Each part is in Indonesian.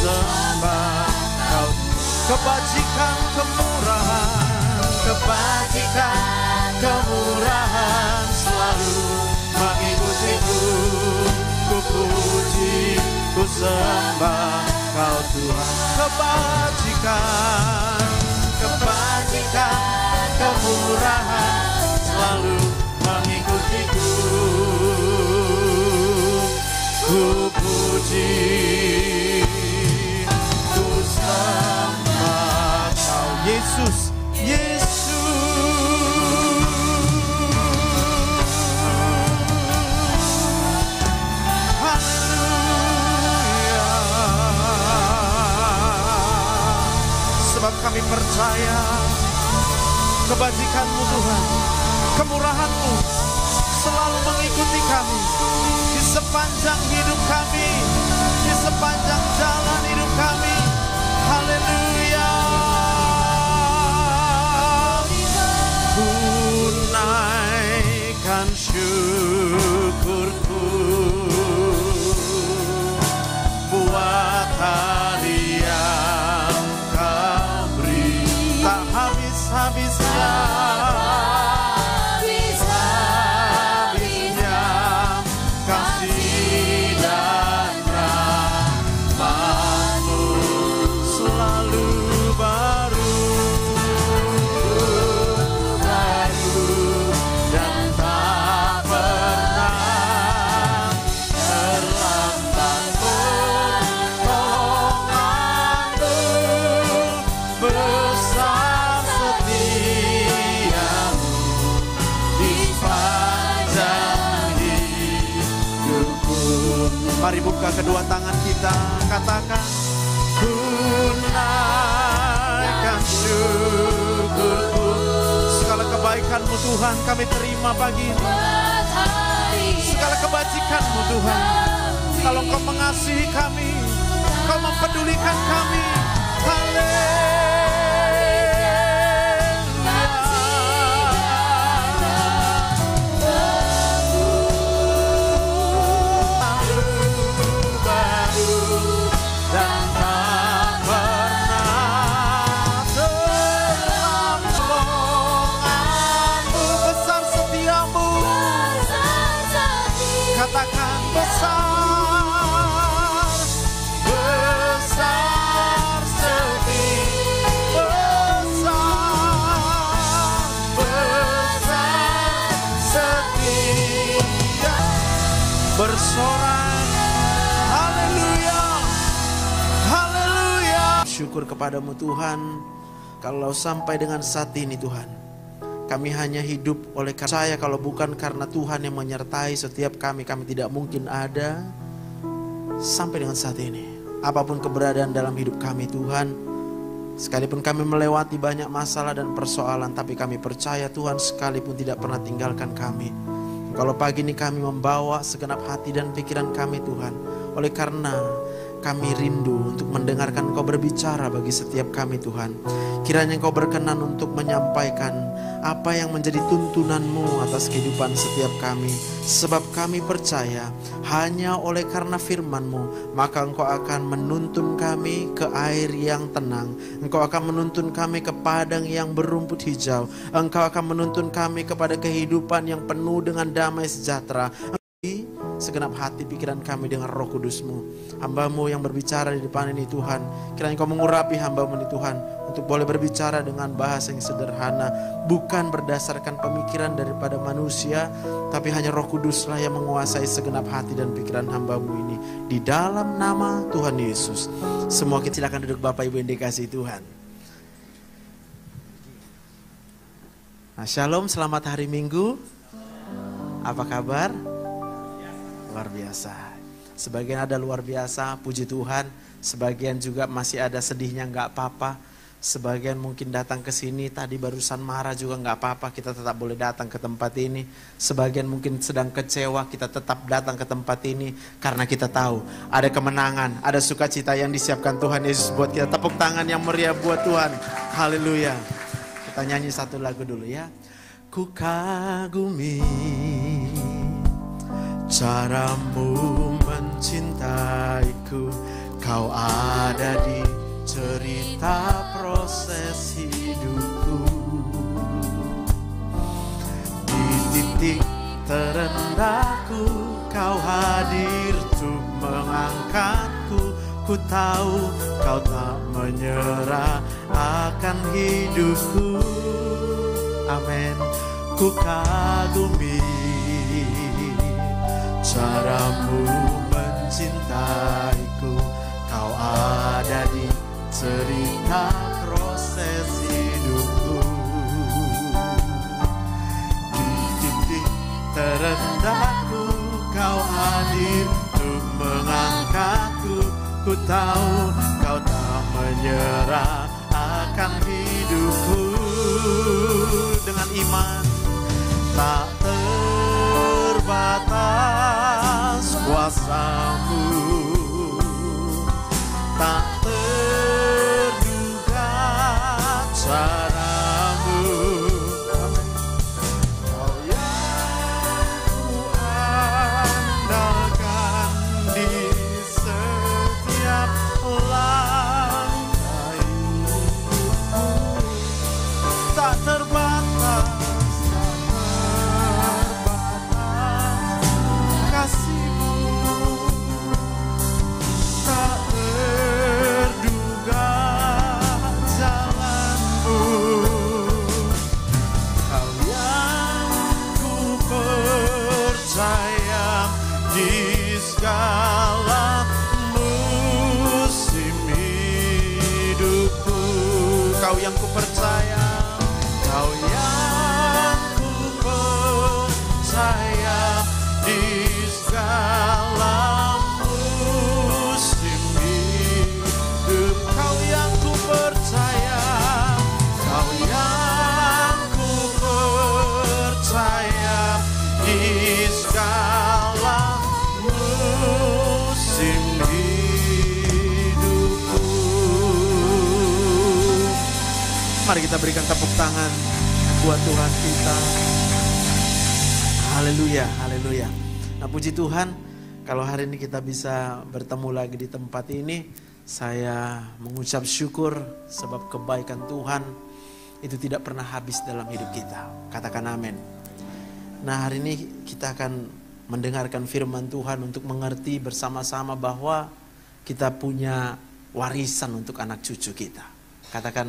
sembah Kau. Kebajikan, kemurahan selalu mengikutiku. Ku puji, ku sembah Kau Tuhan. Kebajikan, kemurahan selalu mengikutiku. Ku puji, ku sembah Kau. Yesus, sebab kami percaya kebajikan-Mu Tuhan, kemurahan-Mu selalu mengikuti kami di sepanjang hidup kami, di sepanjang jalan hidup kami. Haleluya. Ku naikkan syukurku buat hari yang Kau beri, tak habis-habisnya, kasih dan rahmat-Mu selalu baru dan tak pernah terlambat. Pertolongan-Mu besar setiamu di sepanjang hidupku. Mari buka kedua tangan kita, katakan, ku naikkan syukurku. Segala kebaikan-Mu Tuhan kami terima pagi ini. Segala kebajikan-Mu Tuhan, kalau Engkau mengasihi kami, Engkau mempedulikan kami. Katakan besar, besar setia, bersorak, haleluya, haleluya. Syukur kepadamu Tuhan, kalau sampai dengan saat ini Tuhan, kami hanya hidup oleh percaya kalau bukan karena Tuhan yang menyertai setiap kami tidak mungkin ada sampai dengan saat ini. Apapun keberadaan dalam hidup kami Tuhan, sekalipun kami melewati banyak masalah dan persoalan, tapi kami percaya Tuhan sekalipun tidak pernah tinggalkan kami. Kalau pagi ini kami membawa segenap hati dan pikiran kami Tuhan, oleh karena kami rindu untuk mendengarkan Engkau berbicara bagi setiap kami Tuhan. Kiranya Engkau berkenan untuk menyampaikan apa yang menjadi tuntunan-Mu atas kehidupan setiap kami. Sebab kami percaya hanya oleh karena firman-Mu, maka Engkau akan menuntun kami ke air yang tenang. Engkau akan menuntun kami ke padang yang berumput hijau. Engkau akan menuntun kami kepada kehidupan yang penuh dengan damai sejahtera. Segenap hati pikiran kami dengan Roh Kudus-Mu. Hamba-Mu yang berbicara di depan ini Tuhan, kiranya Engkau mengurapi hamba-Mu ini Tuhan, untuk boleh berbicara dengan bahasa yang sederhana, bukan berdasarkan pemikiran daripada manusia, tapi hanya Roh Kudus-lah yang menguasai segenap hati dan pikiran hamba-Mu ini. Di dalam nama Tuhan Yesus. Semua kita silakan duduk Bapak Ibu yang dikasihi Tuhan. Nah, Shalom, selamat hari Minggu. Apa kabar? Luar biasa. Sebagian ada luar biasa, puji Tuhan. Sebagian juga masih ada sedihnya, nggak apa-apa. Sebagian mungkin datang ke sini tadi barusan marah juga nggak apa-apa. Kita tetap boleh datang ke tempat ini. Sebagian mungkin sedang kecewa, kita tetap datang ke tempat ini karena kita tahu ada kemenangan, ada sukacita yang disiapkan Tuhan Yesus buat kita. Tepuk tangan yang meriah buat Tuhan. Haleluya. Kita nyanyi satu lagu dulu ya. Ku kagumi caramu mencintaiku, Kau ada di cerita proses hidupku. Di titik terendahku Kau hadir untuk mengangkatku. Ku tahu Kau tak menyerah akan hidupku. Amin. Ku kagumi caramu mencintaiku. Kau ada di cerita proses hidupku. Di titik terendahku Kau hadir untuk mengangkatku. Ku tahu Kau tak menyerah akan hidupku. Dengan iman tak terbatas kuasa-Mu, tak terduga cara-Mu. Kau yang ku andalkan di setiap langkah hidupku. Tak terbatas, tak terbatas kasih-Mu, tak terduga jalan-Mu. Kau yang ku percaya di segala musim hidupku. Kau yang ku percaya, Kau yang ku percaya di segala musim hidup. Kau yang ku percaya, Kau yang ku percaya di segala musim hidupku. Mari kita berikan tepuk tangan buat Tuhan kita. Haleluya, haleluya. Nah, puji Tuhan, kalau hari ini kita bisa bertemu lagi di tempat ini, saya mengucap syukur sebab kebaikan Tuhan itu tidak pernah habis dalam hidup kita. Katakan amin. Nah, hari ini kita akan mendengarkan firman Tuhan untuk mengerti bersama-sama bahwa kita punya warisan untuk anak cucu kita. Katakan,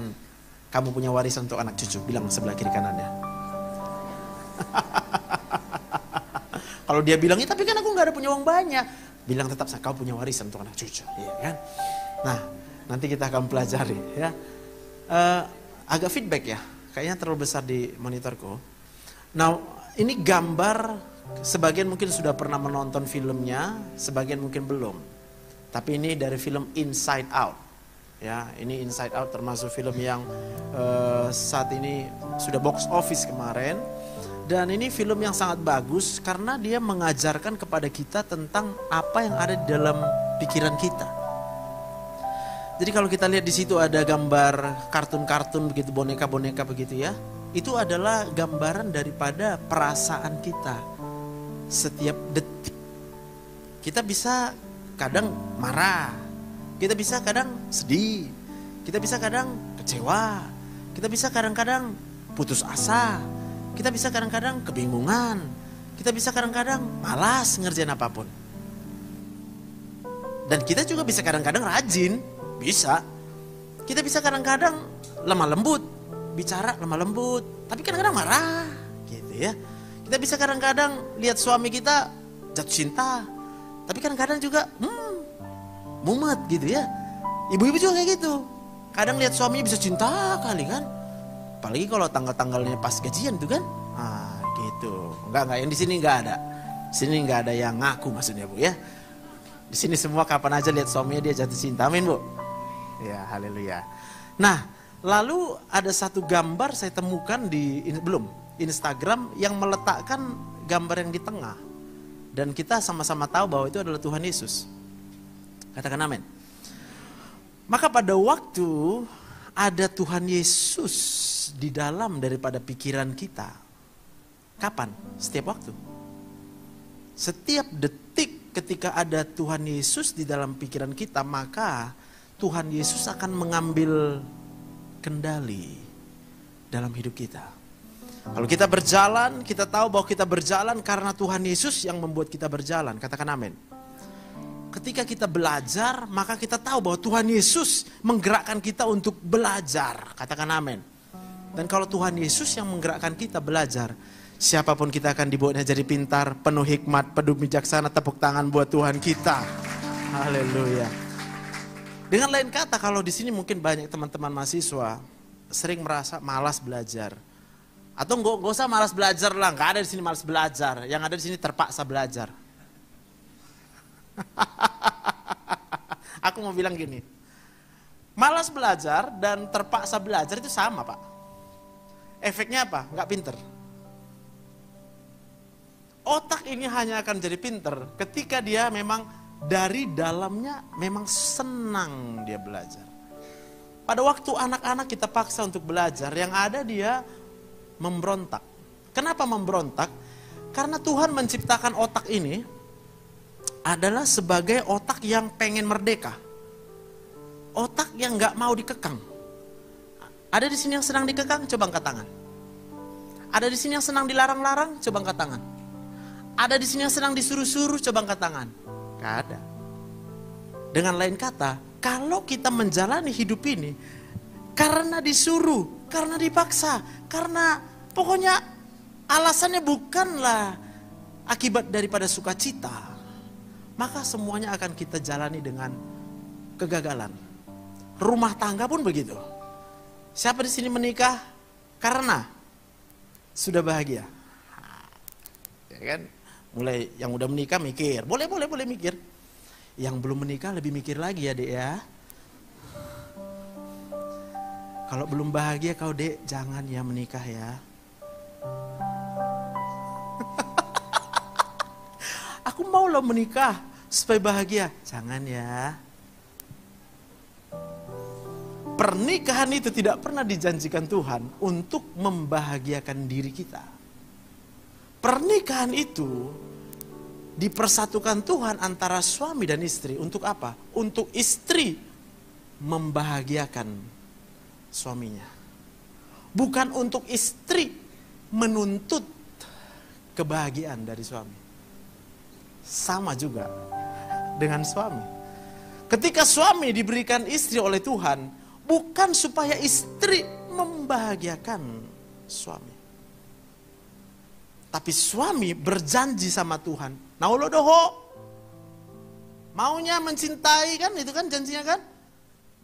kamu punya warisan untuk anak cucu. Bilang sebelah kiri kanannya. Kalau dia bilangnya, tapi kan aku gak ada punya uang banyak. Bilang tetap, kau punya warisan untuk anak cucu. Iya kan? Nah, nanti kita akan pelajari ya. Agak feedback ya. Kayaknya terlalu besar di monitorku. Nah, ini gambar, sebagian mungkin sudah pernah menonton filmnya, sebagian mungkin belum. Tapi ini dari film Inside Out. Ya, ini Inside Out termasuk film yang saat ini sudah box office kemarin. Dan ini film yang sangat bagus karena dia mengajarkan kepada kita tentang apa yang ada di dalam pikiran kita. Jadi kalau kita lihat di situ ada gambar kartun-kartun begitu, boneka-boneka begitu ya. Itu adalah gambaran daripada perasaan kita setiap detik. Kita bisa kadang marah. Kita bisa kadang sedih, kita bisa kadang kecewa, kita bisa kadang-kadang putus asa, kita bisa kadang-kadang kebingungan, kita bisa kadang-kadang malas ngerjain apapun. Dan kita juga bisa kadang-kadang rajin, bisa. Kita bisa kadang-kadang lemah lembut, bicara lemah lembut, tapi kadang-kadang marah, gitu ya. Kita bisa kadang-kadang lihat suami kita jatuh cinta, tapi kadang-kadang juga mumet gitu ya. Ibu-ibu juga kayak gitu. Kadang lihat suaminya bisa cinta kali kan. Apalagi kalau tanggal-tanggalnya pas gajian tuh kan. Ah gitu. Enggak, yang di sini enggak ada. Di sini enggak ada yang ngaku maksudnya Bu ya. Di sini semua kapan aja lihat suaminya dia jatuh cinta. Amin Bu. Ya, haleluya. Nah, lalu ada satu gambar saya temukan di Instagram yang meletakkan gambar yang di tengah. Dan kita sama-sama tahu bahwa itu adalah Tuhan Yesus. Katakan amin. Maka pada waktu ada Tuhan Yesus di dalam daripada pikiran kita. Kapan? Setiap waktu. Setiap detik ketika ada Tuhan Yesus di dalam pikiran kita, maka Tuhan Yesus akan mengambil kendali dalam hidup kita. Kalau kita berjalan, kita tahu bahwa kita berjalan karena Tuhan Yesus yang membuat kita berjalan. Katakan amin. Ketika kita belajar, maka kita tahu bahwa Tuhan Yesus menggerakkan kita untuk belajar. Katakan amin. Dan kalau Tuhan Yesus yang menggerakkan kita belajar, siapapun kita akan dibuatnya jadi pintar, penuh hikmat, penuh bijaksana. Tepuk tangan buat Tuhan kita. Haleluya. Dengan lain kata, kalau di sini mungkin banyak teman-teman mahasiswa sering merasa malas belajar. Atau nggak usah malas belajar lah, nggak ada di sini malas belajar. Yang ada di sini terpaksa belajar. Aku mau bilang gini, malas belajar dan terpaksa belajar itu sama, Pak. Efeknya apa? Nggak pinter. Otak ini hanya akan jadi pinter ketika dia memang dari dalamnya memang senang dia belajar. Pada waktu anak-anak kita paksa untuk belajar, yang ada dia memberontak. Kenapa memberontak? Karena Tuhan menciptakan otak ini adalah sebagai otak yang pengen merdeka. Otak yang gak mau dikekang. Ada di sini yang senang dikekang? Coba angkat tangan. Ada di sini yang senang dilarang-larang? Coba angkat tangan. Ada di sini yang senang disuruh-suruh? Coba angkat tangan. Gak ada. Dengan lain kata, kalau kita menjalani hidup ini karena disuruh, karena dipaksa, karena pokoknya alasannya bukanlah akibat daripada sukacita, maka semuanya akan kita jalani dengan kegagalan. Rumah tangga pun begitu. Siapa di sini menikah karena sudah bahagia? Ya kan? Mulai yang udah menikah mikir, boleh mikir. Yang belum menikah lebih mikir lagi ya, Dek ya. Kalau belum bahagia kau, Dek, jangan ya menikah ya. Aku mau lo menikah supaya bahagia. Jangan ya. Pernikahan itu tidak pernah dijanjikan Tuhan untuk membahagiakan diri kita. Pernikahan itu dipersatukan Tuhan antara suami dan istri. Untuk apa? Untuk istri membahagiakan suaminya. Bukan untuk istri menuntut kebahagiaan dari suami. Sama juga dengan suami. Ketika suami diberikan istri oleh Tuhan, bukan supaya istri membahagiakan suami. Tapi suami berjanji sama Tuhan. Naulo doho. Maunya mencintai kan, itu kan janjinya kan?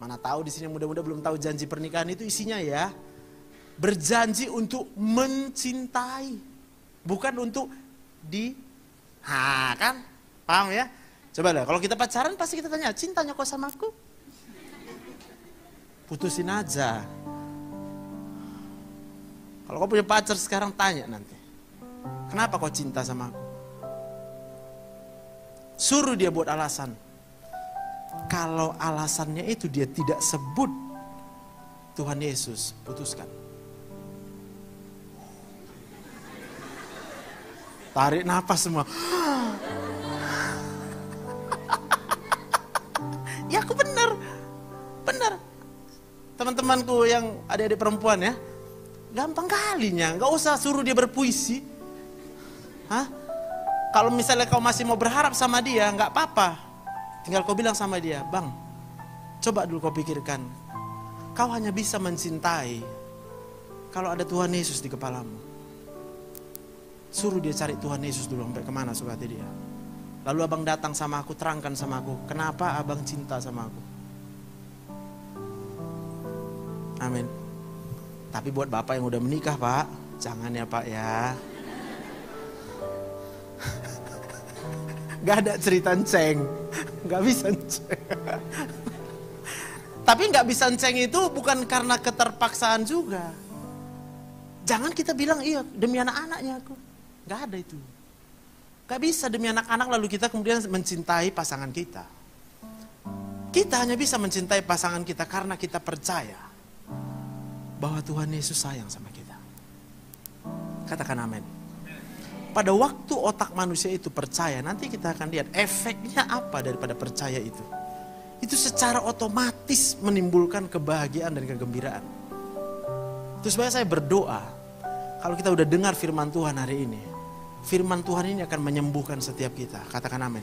Mana tahu di sini muda-muda belum tahu janji pernikahan itu isinya ya. Berjanji untuk mencintai, bukan untuk kan? Paham ya? Coba lah, kalau kita pacaran pasti kita tanya, cintanya kok sama aku? Putusin aja. Kalau kau punya pacar sekarang tanya nanti, kenapa kau cinta sama aku? Suruh dia buat alasan. Kalau alasannya itu dia tidak sebut Tuhan Yesus, putuskan. Tarik nafas semua. Ya aku benar. Teman-temanku yang adik-adik perempuan ya, gampang kalinya, gak usah suruh dia berpuisi. Kalau misalnya kau masih mau berharap sama dia, gak apa-apa. Tinggal kau bilang sama dia, Bang, coba dulu kau pikirkan. Kau hanya bisa mencintai kalau ada Tuhan Yesus di kepalamu. Suruh dia cari Tuhan Yesus dulu sampai kemana suka hati dia. Lalu abang datang sama aku, terangkan sama aku, kenapa abang cinta sama aku. Amin. Tapi buat bapak yang udah menikah, Pak, jangan ya Pak ya. Gak ada cerita ceng, gak bisa ceng. Tapi gak bisa ceng itu bukan karena keterpaksaan juga. Jangan kita bilang iya demi anak-anaknya aku. Gak ada itu. Gak bisa demi anak-anak lalu kita kemudian mencintai pasangan kita. Kita hanya bisa mencintai pasangan kita karena kita percaya bahwa Tuhan Yesus sayang sama kita. Katakan amin. Pada waktu otak manusia itu percaya, nanti kita akan lihat efeknya apa daripada percaya itu. Itu secara otomatis menimbulkan kebahagiaan dan kegembiraan. Terus saya berdoa, kalau kita udah dengar firman Tuhan hari ini, firman Tuhan ini akan menyembuhkan setiap kita. Katakan amin.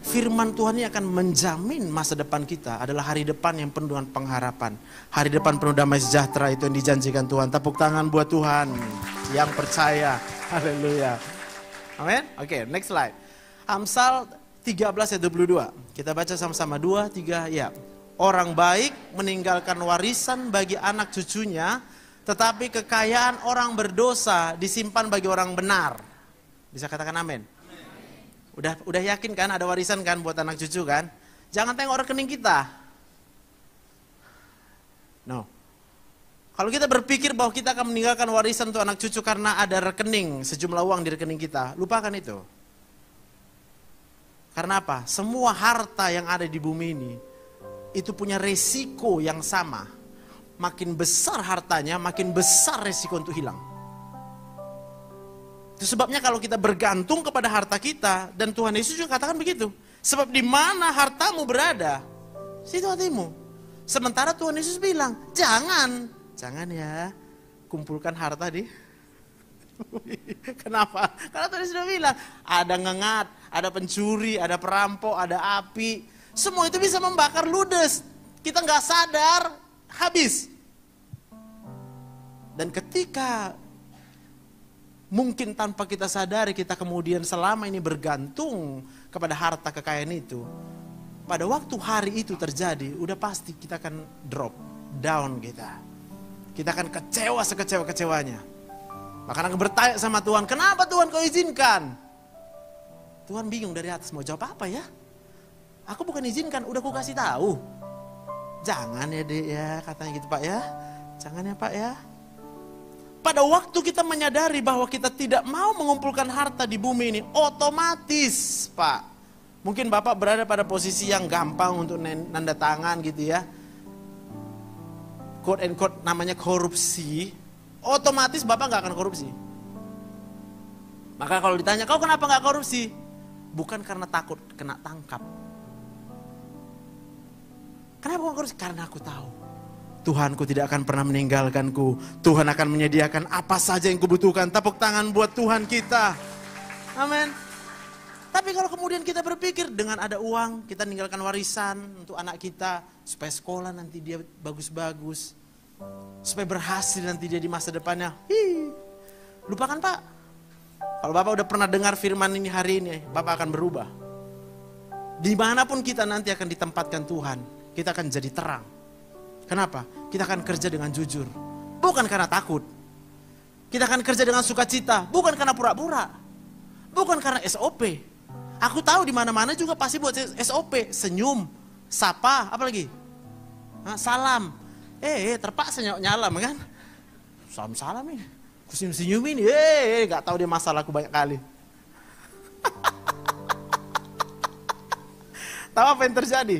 Firman Tuhan ini akan menjamin masa depan kita adalah hari depan yang penuh dengan pengharapan. Hari depan penuh damai sejahtera, itu yang dijanjikan Tuhan. Tepuk tangan buat Tuhan yang percaya. Haleluya. Amin. Oke, next slide. Amsal 13 ayat 22. Kita baca sama-sama 2, 3, ya. Orang baik meninggalkan warisan bagi anak cucunya, tetapi kekayaan orang berdosa disimpan bagi orang benar. Bisa katakan amin? Udah yakin kan ada warisan kan buat anak cucu kan? Jangan tengok rekening kita. No. Kalau kita berpikir bahwa kita akan meninggalkan warisan untuk anak cucu karena ada rekening, sejumlah uang di rekening kita, lupakan itu. Karena apa? Semua harta yang ada di bumi ini, itu punya resiko yang sama. Makin besar hartanya, makin besar resiko untuk hilang. Itu sebabnya kalau kita bergantung kepada harta kita, dan Tuhan Yesus juga katakan begitu. Sebab di mana hartamu berada, situ hatimu. Sementara Tuhan Yesus bilang, jangan ya kumpulkan harta di kenapa? Karena Tuhan sudah bilang, ada ngengat, ada pencuri, ada perampok, ada api. Semua itu bisa membakar ludes. Kita nggak sadar, habis. Dan ketika mungkin tanpa kita sadari, kita kemudian selama ini bergantung kepada harta kekayaan itu. Pada waktu hari itu terjadi, udah pasti kita akan drop down kita. Kita akan kecewa sekecewa-kecewanya. Bahkan aku bertanya sama Tuhan, kenapa Tuhan kau izinkan? Tuhan bingung dari atas mau jawab apa ya? Aku bukan izinkan, udah aku kasih tahu. Jangan ya dek ya, katanya gitu Pak ya. Jangan ya Pak ya. Pada waktu kita menyadari bahwa kita tidak mau mengumpulkan harta di bumi ini, otomatis Pak. Mungkin Bapak berada pada posisi yang gampang untuk nanda tangan gitu ya. Quote and quote namanya korupsi. Otomatis Bapak gak akan korupsi. Maka kalau ditanya, kau kenapa gak korupsi? Bukan karena takut kena tangkap. Kenapa gak korupsi? Karena aku tahu Tuhanku tidak akan pernah meninggalkanku. Tuhan akan menyediakan apa saja yang kubutuhkan. Tepuk tangan buat Tuhan kita. Amin. Tapi kalau kemudian kita berpikir dengan ada uang, kita ninggalkan warisan untuk anak kita. Supaya sekolah nanti dia bagus-bagus. Supaya berhasil nanti dia di masa depannya. Lupakan Pak. Kalau Bapak udah pernah dengar firman ini hari ini, Bapak akan berubah. Dimanapun kita nanti akan ditempatkan Tuhan, kita akan jadi terang. Kenapa? Kita akan kerja dengan jujur. Bukan karena takut. Kita akan kerja dengan sukacita. Bukan karena pura-pura. Bukan karena SOP. Aku tahu di mana-mana juga pasti buat SOP. Senyum, sapa, apa lagi? Salam. Terpaksa nyalam kan? Salam ini. Aku senyum ini. Gak tahu dia masalahku banyak kali. Tahu apa yang terjadi?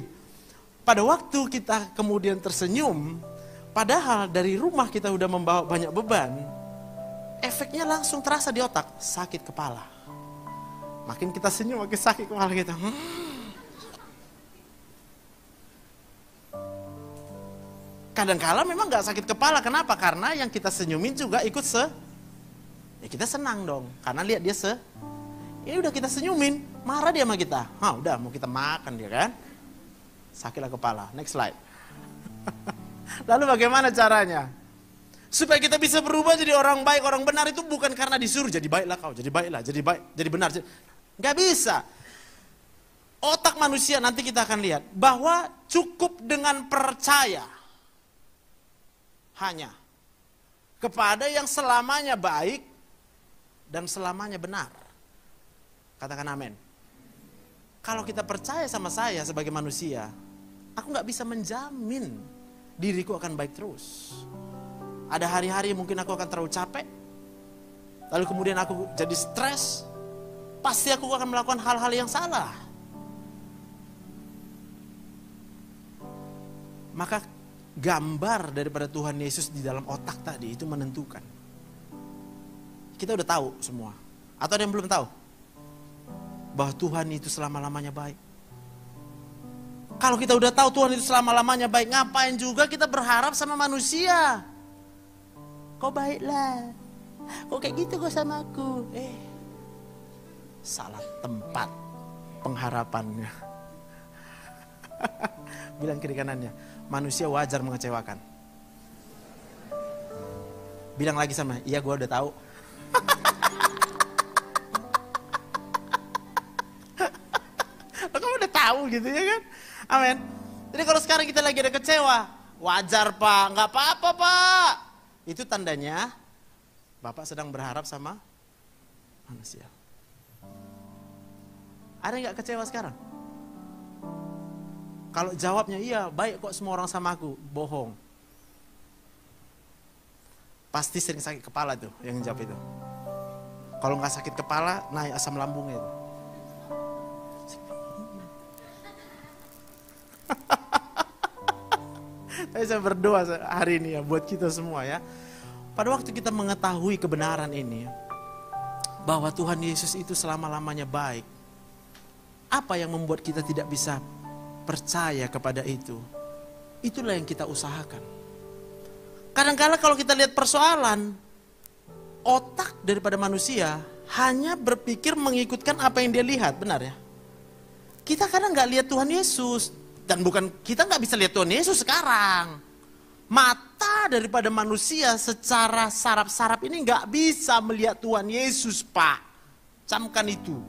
Pada waktu kita kemudian tersenyum, padahal dari rumah kita udah membawa banyak beban, efeknya langsung terasa di otak, sakit kepala. Makin kita senyum, makin sakit kepala kita. Kadang-kala memang gak sakit kepala, kenapa? Karena yang kita senyumin juga ikut ya kita senang dong, karena lihat dia ini udah kita senyumin, marah dia sama kita. Udah mau kita makan dia kan. Sakitlah kepala. Next slide. Lalu bagaimana caranya? Supaya kita bisa berubah jadi orang baik, orang benar itu bukan karena disuruh jadi baiklah kau, jadi baiklah, jadi baik, jadi benar. Gak bisa. Otak manusia nanti kita akan lihat bahwa cukup dengan percaya hanya kepada yang selamanya baik dan selamanya benar. Katakan amin. Kalau kita percaya sama saya sebagai manusia, aku gak bisa menjamin diriku akan baik terus. Ada hari-hari mungkin aku akan terlalu capek, lalu kemudian aku jadi stres, pasti aku akan melakukan hal-hal yang salah. Maka gambar daripada Tuhan Yesus di dalam otak tadi itu menentukan. Kita udah tahu semua. Atau ada yang belum tahu bahwa Tuhan itu selama-lamanya baik? Kalau kita udah tahu Tuhan itu selama-lamanya baik, ngapain juga kita berharap sama manusia? Kok baiklah, kok kayak gitu kok sama aku? Salah tempat pengharapannya. Bilang kiri kanannya, manusia wajar mengecewakan. Bilang lagi sama, iya gue udah tahu. Lo kamu udah tahu gitu ya kan? Amin. Jadi kalau sekarang kita lagi ada kecewa, wajar Pak, nggak apa-apa Pak. Itu tandanya Bapak sedang berharap sama manusia. Ada yang nggak kecewa sekarang? Kalau jawabnya iya, baik kok semua orang sama aku, bohong. Pasti sering sakit kepala tuh yang jawab itu. Kalau nggak sakit kepala, naik asam lambungnya itu. Saya berdoa hari ini ya buat kita semua ya. Pada waktu kita mengetahui kebenaran ini, bahwa Tuhan Yesus itu selama-lamanya baik, apa yang membuat kita tidak bisa percaya kepada itu? Itulah yang kita usahakan. Kadang-kadang kalau kita lihat persoalan, otak daripada manusia hanya berpikir mengikutkan apa yang dia lihat, benar ya? Kita kadang nggak lihat Tuhan Yesus. Dan bukan, kita nggak bisa lihat Tuhan Yesus sekarang. Mata daripada manusia secara saraf-saraf ini nggak bisa melihat Tuhan Yesus, Pak. Camkan itu.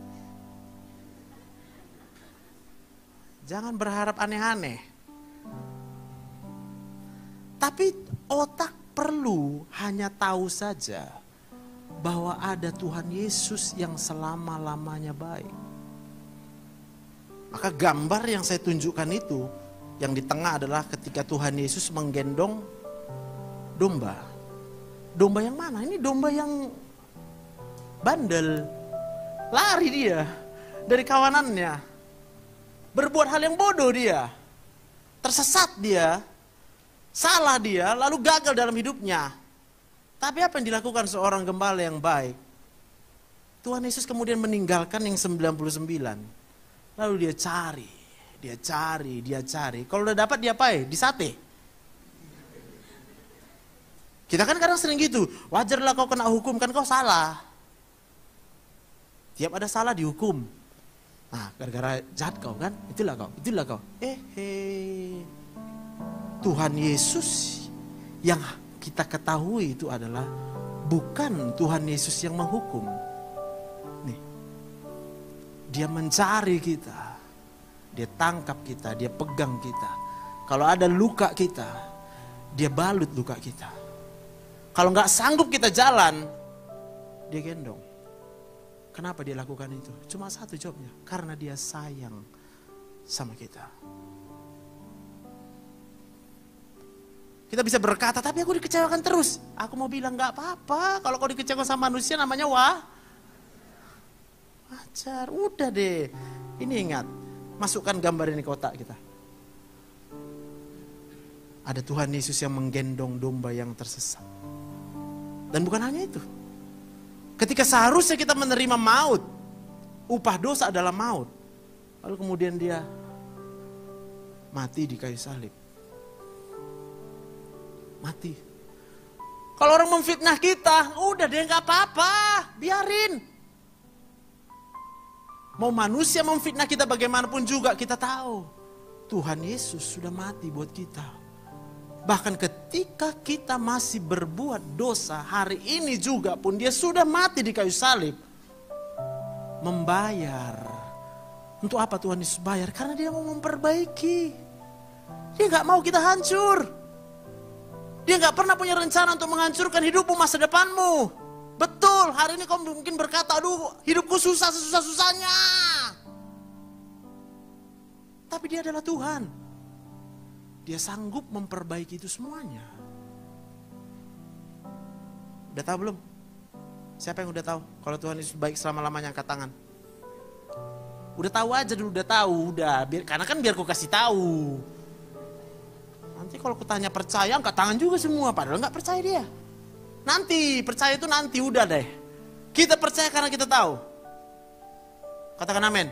Jangan berharap aneh-aneh. Tapi otak perlu hanya tahu saja bahwa ada Tuhan Yesus yang selama-lamanya baik. Maka gambar yang saya tunjukkan itu, yang di tengah adalah ketika Tuhan Yesus menggendong domba. Domba yang mana? Ini domba yang bandel. Lari dia dari kawanannya. Berbuat hal yang bodoh dia. Tersesat dia. Salah dia, lalu gagal dalam hidupnya. Tapi apa yang dilakukan seorang gembala yang baik? Tuhan Yesus kemudian meninggalkan yang 99. Lalu dia cari. Kalau udah dapat dia apa? Disate. Kita kan kadang sering gitu. Wajarlah kau kena hukum, kan kau salah. Tiap ada salah dihukum. Nah, gara-gara jahat kau kan? Itulah kau. Tuhan Yesus yang kita ketahui itu adalah bukan Tuhan Yesus yang menghukum. Nih. Dia mencari kita. Dia tangkap kita, dia pegang kita. Kalau ada luka kita, dia balut luka kita. Kalau nggak sanggup kita jalan, dia gendong. Kenapa dia lakukan itu? Cuma satu jawabnya, karena dia sayang sama kita. Kita bisa berkata, tapi aku dikecewakan terus. Aku mau bilang nggak apa-apa. Kalau kau dikecewakan sama manusia namanya wajar. Udah deh. Ini ingat, masukkan gambar ini ke otak kita. Ada Tuhan Yesus yang menggendong domba yang tersesat. Dan bukan hanya itu. Ketika seharusnya kita menerima maut, upah dosa adalah maut. Lalu kemudian dia mati di kayu salib. Mati. Kalau orang memfitnah kita, udah deh nggak apa-apa, biarin. Mau manusia memfitnah kita bagaimanapun juga, kita tahu Tuhan Yesus sudah mati buat kita. Bahkan ketika kita masih berbuat dosa, hari ini juga pun dia sudah mati di kayu salib. Membayar. Untuk apa Tuhan Yesus bayar? Karena dia mau memperbaiki. Dia gak mau kita hancur. Dia gak pernah punya rencana untuk menghancurkan hidupmu, masa depanmu. Betul, hari ini kau mungkin berkata, aduh hidupku susah sesusah-susahnya. Tapi dia adalah Tuhan. Dia sanggup memperbaiki itu semuanya. Udah tahu belum? Siapa yang udah tahu? Kalau Tuhan Yesus baik selama-lamanya, angkat tangan. Udah tahu aja dulu, udah tahu, udah. Karena kan biar ku kasih tahu. Nanti kalau ku tanya percaya, angkat tangan juga semua. Padahal nggak percaya dia. Nanti, percaya itu nanti, udah deh. Kita percaya karena kita tahu. Katakan amin.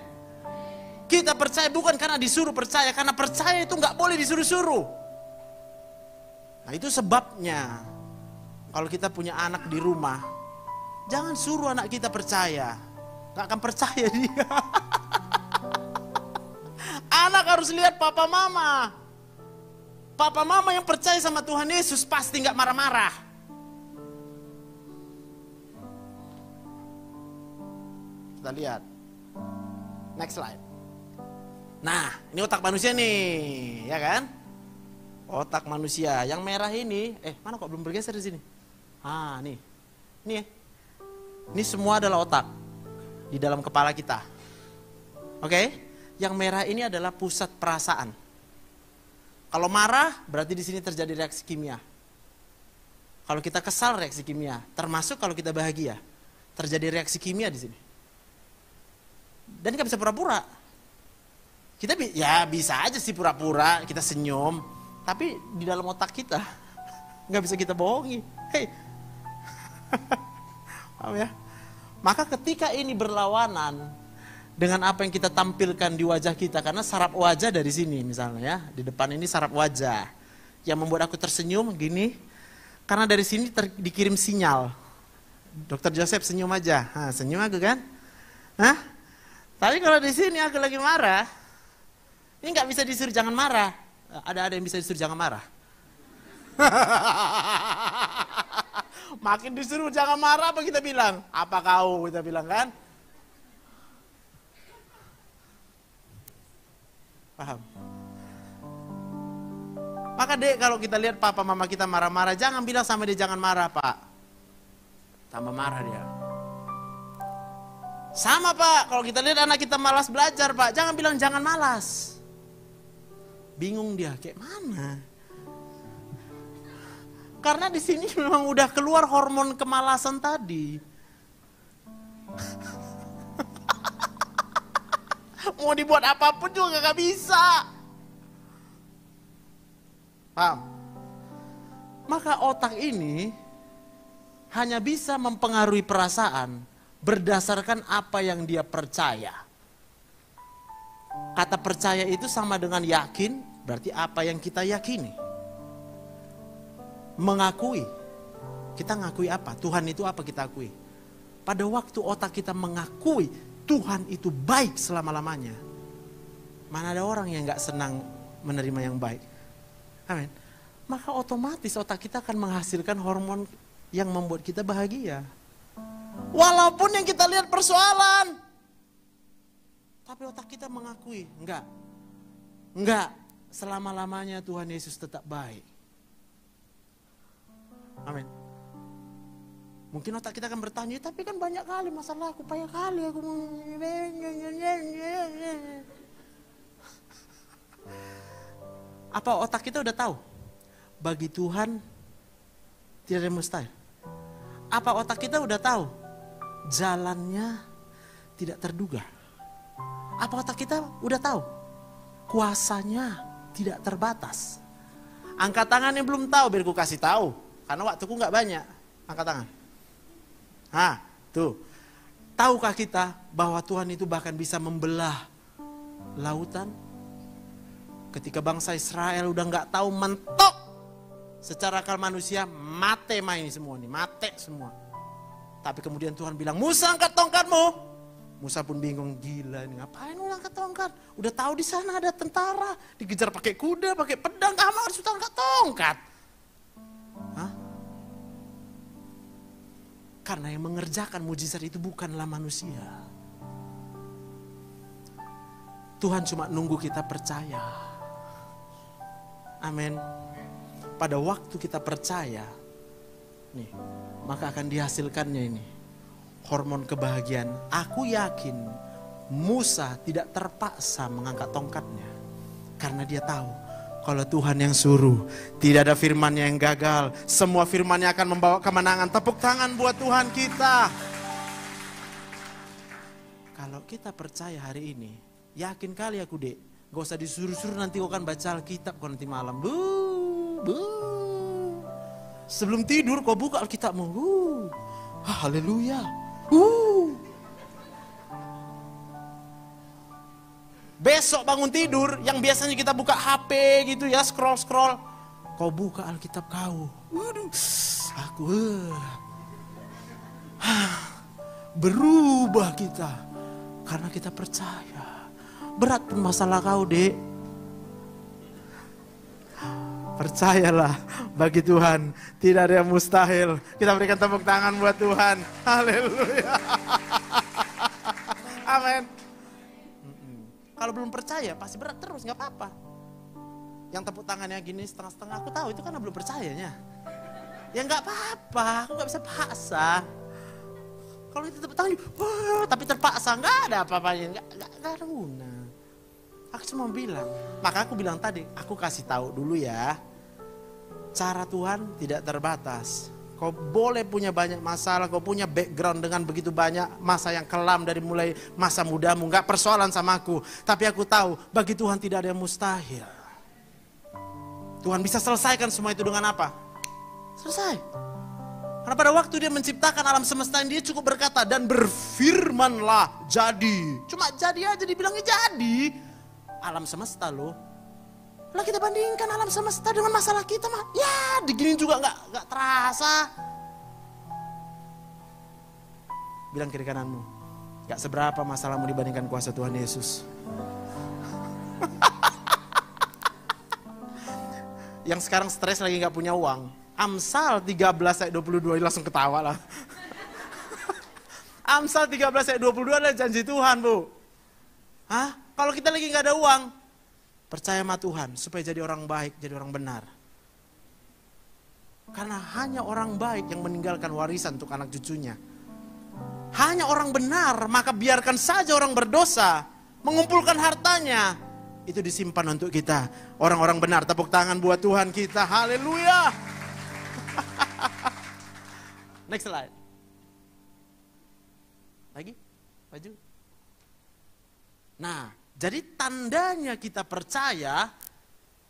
Kita percaya bukan karena disuruh percaya, karena percaya itu nggak boleh disuruh-suruh. Nah itu sebabnya kalau kita punya anak di rumah, jangan suruh anak kita percaya, nggak akan percaya dia. Anak harus lihat papa mama. Papa mama yang percaya sama Tuhan Yesus pasti nggak marah-marah. Kita lihat. Next slide. Nah, ini otak manusia nih, ya kan? Otak manusia. Yang merah ini, mana kok belum bergeser di sini? Nih. Nih. Ini semua adalah otak di dalam kepala kita. Oke? Yang merah ini adalah pusat perasaan. Kalau marah, berarti di sini terjadi reaksi kimia. Kalau kita kesal, reaksi kimia. Termasuk kalau kita bahagia, terjadi reaksi kimia di sini. Dan nggak bisa pura-pura. Kita ya bisa aja sih pura-pura, kita senyum. Tapi di dalam otak kita, nggak bisa kita bohongi. Hei. Paham ya? Maka ketika ini berlawanan dengan apa yang kita tampilkan di wajah kita, karena saraf wajah dari sini misalnya ya, di depan ini saraf wajah yang membuat aku tersenyum gini, karena dari sini dikirim sinyal. Dokter Joseph senyum aja, senyum aku kan? Tapi kalau di sini aku lagi marah, ini nggak bisa disuruh jangan marah. Ada yang bisa disuruh jangan marah. Makin disuruh jangan marah, apa kita bilang? Apa kau? Kita bilang kan? Paham? Maka dek, kalau kita lihat papa mama kita marah-marah, jangan bilang sama dia jangan marah pak. Tambah marah dia. Sama pak, kalau kita lihat anak kita malas belajar pak, jangan bilang jangan malas. Bingung dia, kayak mana? Karena di sini memang udah keluar hormon kemalasan tadi. Mau dibuat apapun juga gak bisa. Paham? Maka otak ini hanya bisa mempengaruhi perasaan berdasarkan apa yang dia percaya. Kata percaya itu sama dengan yakin, berarti apa yang kita yakini. Mengakui, kita ngakui apa? Tuhan itu apa kita akui? Pada waktu otak kita mengakui Tuhan itu baik selama-lamanya, mana ada orang yang gak senang menerima yang baik. Amin. Maka otomatis otak kita akan menghasilkan hormon yang membuat kita bahagia. Walaupun yang kita lihat persoalan, tapi otak kita mengakui, enggak, selama-lamanya Tuhan Yesus tetap baik. Amin. Mungkin otak kita akan bertanya, tapi kan banyak kali masalah aku, banyak kali aku. Apa otak kita udah tahu? Bagi Tuhan tidak ada mustahil. Apa otak kita udah tahu? Jalannya tidak terduga. Apa otak kita udah tahu? Kuasanya tidak terbatas. Angkat tangan yang belum tahu, biar ku kasih tahu. Karena waktuku gak banyak. Angkat tangan. Tuh. Tahukah kita bahwa Tuhan itu bahkan bisa membelah lautan? Ketika bangsa Israel udah gak tahu mentok. Secara akal manusia, mate main semua nih. Mate semua. Tapi kemudian Tuhan bilang, Musa angkat tongkatmu. Musa pun bingung, gila ini ngapain lu angkat tongkat? Udah tahu di sana ada tentara, dikejar pakai kuda, pakai pedang, kamu harus angkat tongkat. Karena yang mengerjakan mujizat itu bukanlah manusia. Tuhan cuma nunggu kita percaya. Amin. Pada waktu kita percaya, nih, maka akan dihasilkannya ini. Hormon kebahagiaan. Aku yakin Musa tidak terpaksa mengangkat tongkatnya. Karena dia tahu kalau Tuhan yang suruh, tidak ada firman yang gagal. Semua firman-Nya akan membawa kemenangan. Tepuk tangan buat Tuhan kita. Kalau kita percaya hari ini, yakin kali aku dek. Gak usah disuruh-suruh nanti kau akan baca Alkitab kau nanti malam. Sebelum tidur kau buka Alkitabmu. Haleluya. Besok bangun tidur, yang biasanya kita buka HP gitu ya, scroll-scroll. Kau buka Alkitab kau. Waduh, aku berubah kita. Karena kita percaya. Berat pun masalah kau, Dek. Percayalah, bagi Tuhan tidak ada yang mustahil. Kita berikan tepuk tangan buat Tuhan. Haleluya. Amin. Kalau belum percaya pasti berat terus, gak apa-apa. Yang tepuk tangannya gini setengah-setengah, aku tahu itu karena belum percayanya. Ya gak apa-apa, aku gak bisa paksa. Kalau itu tepuk tangan, tapi terpaksa, gak ada apa-apanya, gak ada guna. Aku cuma bilang, maka aku bilang tadi, aku kasih tahu dulu ya. Cara Tuhan tidak terbatas. Kau boleh punya banyak masalah, kau punya background dengan begitu banyak masa yang kelam dari mulai masa mudamu. Gak persoalan sama aku. Tapi aku tahu, bagi Tuhan tidak ada yang mustahil. Tuhan bisa selesaikan semua itu dengan apa? Selesai. Karena pada waktu dia menciptakan alam semesta ini, dia cukup berkata, dan berfirmanlah jadi. Cuma jadi aja dibilangnya jadi. Alam semesta loh. Lah kita bandingkan alam semesta dengan masalah kita mah, ya diginin juga nggak terasa. Bilang kiri kananmu, nggak seberapa masalahmu dibandingkan kuasa Tuhan Yesus. Yang sekarang stres lagi nggak punya uang. Amsal 13 ayat 22 langsung ketawa lah. Amsal 13 ayat 22 adalah janji Tuhan, Bu. Hah? Kalau kita lagi nggak ada uang, percaya sama Tuhan supaya jadi orang baik, jadi orang benar. Karena hanya orang baik yang meninggalkan warisan untuk anak cucunya. Hanya orang benar, maka biarkan saja orang berdosa mengumpulkan hartanya. Itu disimpan untuk kita, orang-orang benar. Tepuk tangan buat Tuhan kita, haleluya. Next slide. Lagi, maju. Nah, jadi tandanya kita percaya,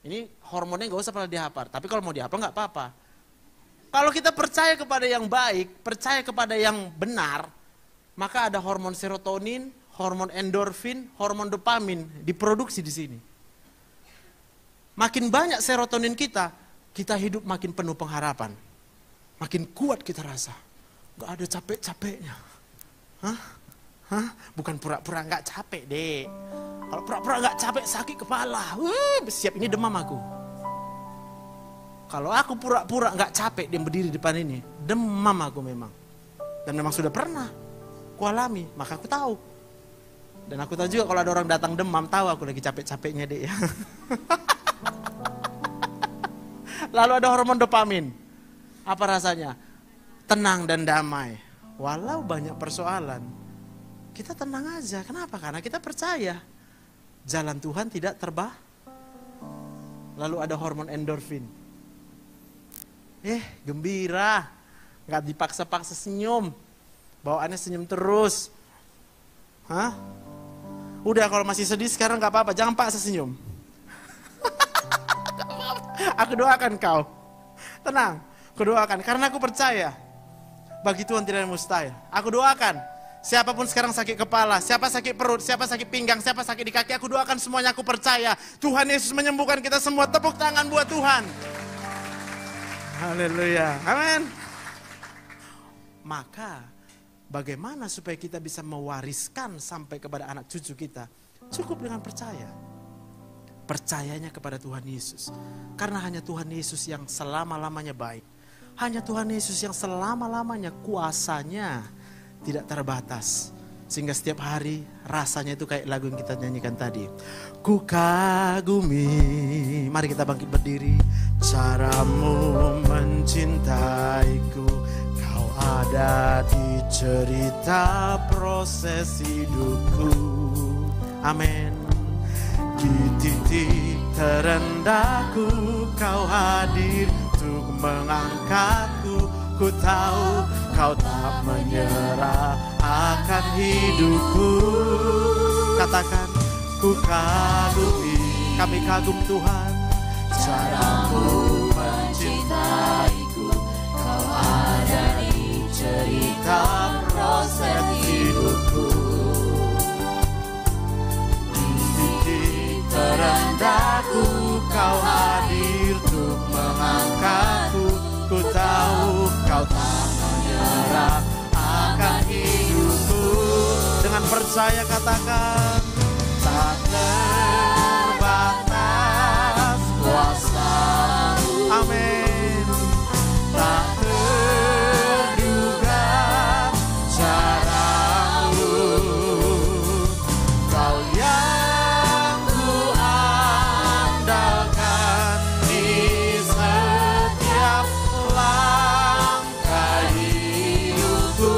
ini hormonnya gak usah pernah dihafal, tapi kalau mau dihafal gak apa-apa. Kalau kita percaya kepada yang baik, percaya kepada yang benar, maka ada hormon serotonin, hormon endorfin, hormon dopamin diproduksi di sini. Makin banyak serotonin kita hidup makin penuh pengharapan. Makin kuat kita rasa, gak ada capek-capeknya. Bukan pura-pura gak capek, Dek. Kalau pura-pura gak capek, sakit kepala. Siap ini demam aku. Kalau aku pura-pura gak capek, dia berdiri depan ini, demam aku memang. Dan memang sudah pernah kualami, maka aku tahu. Dan aku tahu juga kalau ada orang datang demam, tahu aku lagi capek-capeknya, Dek. Ya. Lalu ada hormon dopamin. Apa rasanya? Tenang dan damai. Walau banyak persoalan, kita tenang aja. Kenapa? Karena kita percaya jalan Tuhan tidak terbah. Lalu ada hormon endorfin. Gembira. Gak dipaksa-paksa senyum. Bawaannya senyum terus. Udah kalau masih sedih sekarang gak apa-apa. Jangan paksa senyum. Aku doakan kau. Tenang. Aku doakan. Karena aku percaya. Bagi Tuhan tidak ada mustahil. Aku doakan. Siapapun sekarang sakit kepala, siapa sakit perut, siapa sakit pinggang, siapa sakit di kaki, aku doakan semuanya, aku percaya Tuhan Yesus menyembuhkan kita semua. Tepuk tangan buat Tuhan. Haleluya. Amin. Maka bagaimana supaya kita bisa mewariskan sampai kepada anak cucu kita? Cukup dengan percaya. Percayanya kepada Tuhan Yesus. Karena hanya Tuhan Yesus yang selama-lamanya baik. Hanya Tuhan Yesus yang selama-lamanya kuasanya tidak terbatas. Sehingga setiap hari rasanya itu kayak lagu yang kita nyanyikan tadi. Ku kagumi, mari kita bangkit berdiri. Caramu mencintaiku, kau ada di cerita proses hidupku. Amin. Di titik terendahku, kau hadir untuk mengangkatku. Ku tahu kau tak menyerah akan hidupku. Katakan, ku kagumi, kami kagum Tuhan. Caramu mencintaiku, kau ada di cerita proses hidupku. Di percaya, katakan tak terbatas kuasa-Mu. Amin. Tak terduga cara-Mu, Kau yang ku andalkan di setiap langkah hidupku.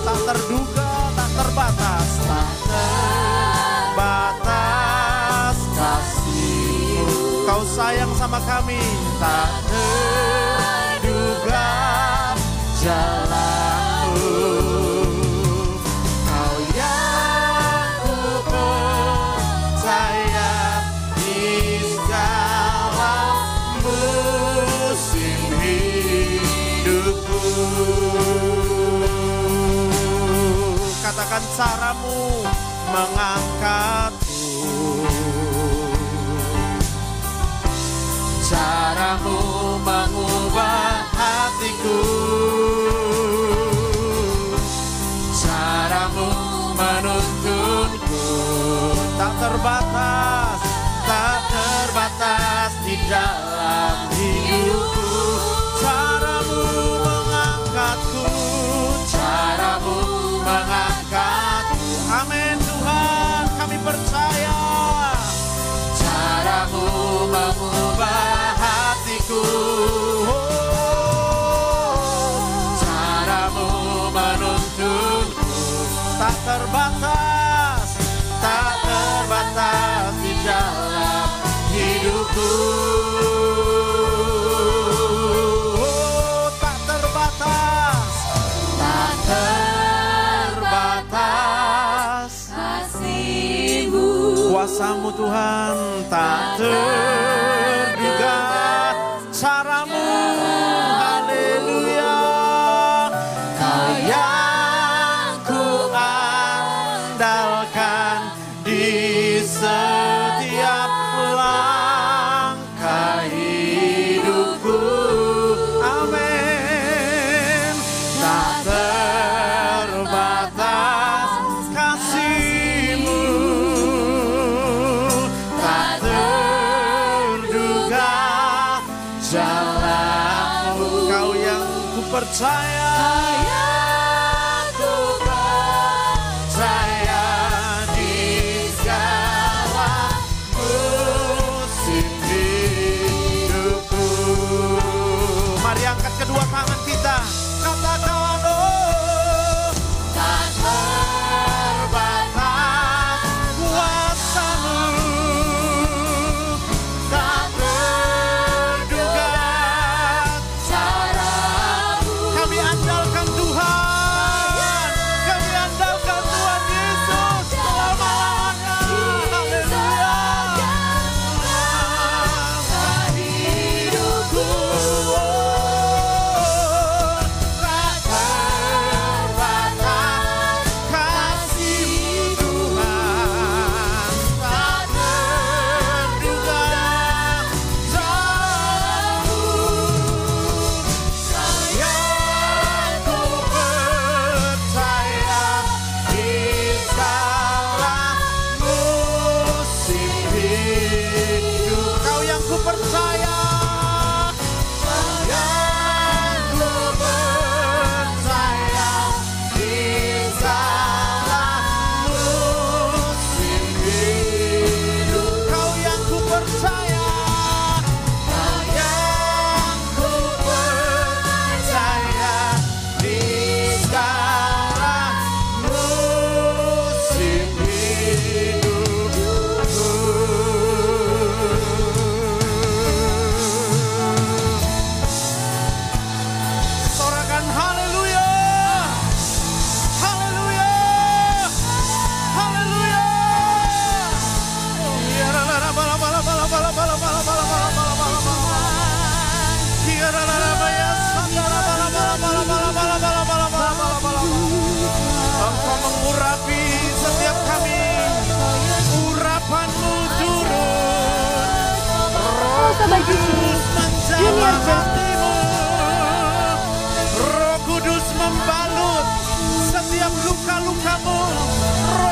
Tak terduga, tak terbatas, tak terbatas kasih-Mu. Kau sayang sama kami, tak terduga jalan-Mu. Kau yang ku percaya di segala musim hidupku. Katakan cara-Mu mengangkatku, cara-Mu mengubah hatiku, cara-Mu menuntunku. Tak terbatas, tak terbatas di dalam hidupku. Cara-Mu mengangkatku, cara-Mu mengangkatku. Amin Tuhan, kami percaya. Cara-Mu mengubah hatiku, cara-Mu menuntunku. Tak terbatas, tak terbatas di dalam hidupku. Tak terbatas, tak terbatas kasih-Mu. kuasa-Mu Tuhan, tak terduga cara-Mu. Haleluya. Kau yang ku andalkan di setiap langkah hidupku. Amin. Tak terbatas kasih-Mu, tak terduga jalan-Mu. Kau yang ku percaya, ku percaya di segala musim hidupku. Mari angkat kedua tangan kita, katakan oh, tak terbatas kuasa-Mu, tak terduga cara-Mu. Kami andalkan Tuhan, kami andalkan Tuhan Yesus selama-lamanya. Haleluya. Hidupku tak terbatas kasih Tuhan, tak terduga cara-Mu. Yang ku percaya di segala musim hidup. Kau yang ku percaya, yang ku percaya di segala musim hidup. Kau yang ku percaya, yang ku percaya di segala musim hidupku. Sorakan haleluya, haleluya, haleluya. Ya la la la bala bala bala bala bala bala bala bala bala bala. Ya la la la ya sandara bala bala bala bala bala bala bala bala bala. Engkau mengurapi setiap kami, urapan-Mu turun, Roh Kudus menjamah hatimu, Roh Kudus membalut setiap luka-lukamu, Roh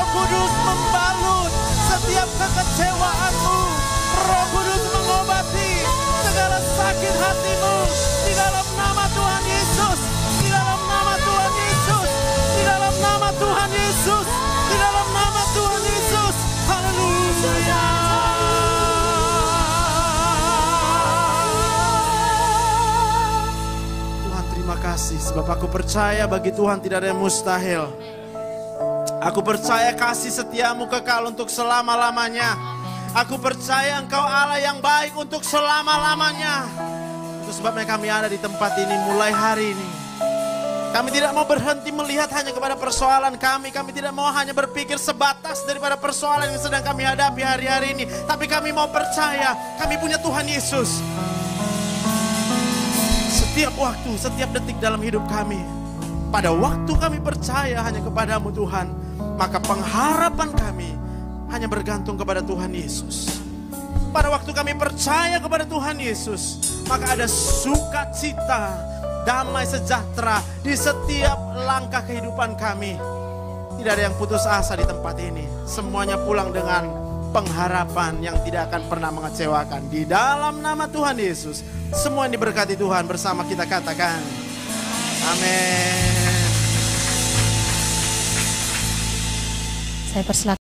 kasih, sebab aku percaya bagi Tuhan tidak ada yang mustahil. Aku percaya kasih setiamu kekal untuk selama-lamanya. Aku percaya Engkau Allah yang baik untuk selama-lamanya. Itu sebabnya kami ada di tempat ini mulai hari ini. Kami tidak mau berhenti melihat hanya kepada persoalan kami. Kami tidak mau hanya berpikir sebatas daripada persoalan yang sedang kami hadapi hari-hari ini. Tapi kami mau percaya, kami punya Tuhan Yesus. Setiap waktu, setiap detik dalam hidup kami. Pada waktu kami percaya hanya kepadamu Tuhan, maka pengharapan kami hanya bergantung kepada Tuhan Yesus. Pada waktu kami percaya kepada Tuhan Yesus, maka ada sukacita, damai sejahtera di setiap langkah kehidupan kami. Tidak ada yang putus asa di tempat ini. Semuanya pulang dengan pengharapan yang tidak akan pernah mengecewakan. Di dalam nama Tuhan Yesus, semua yang diberkati Tuhan bersama kita katakan amin. Saya persilakan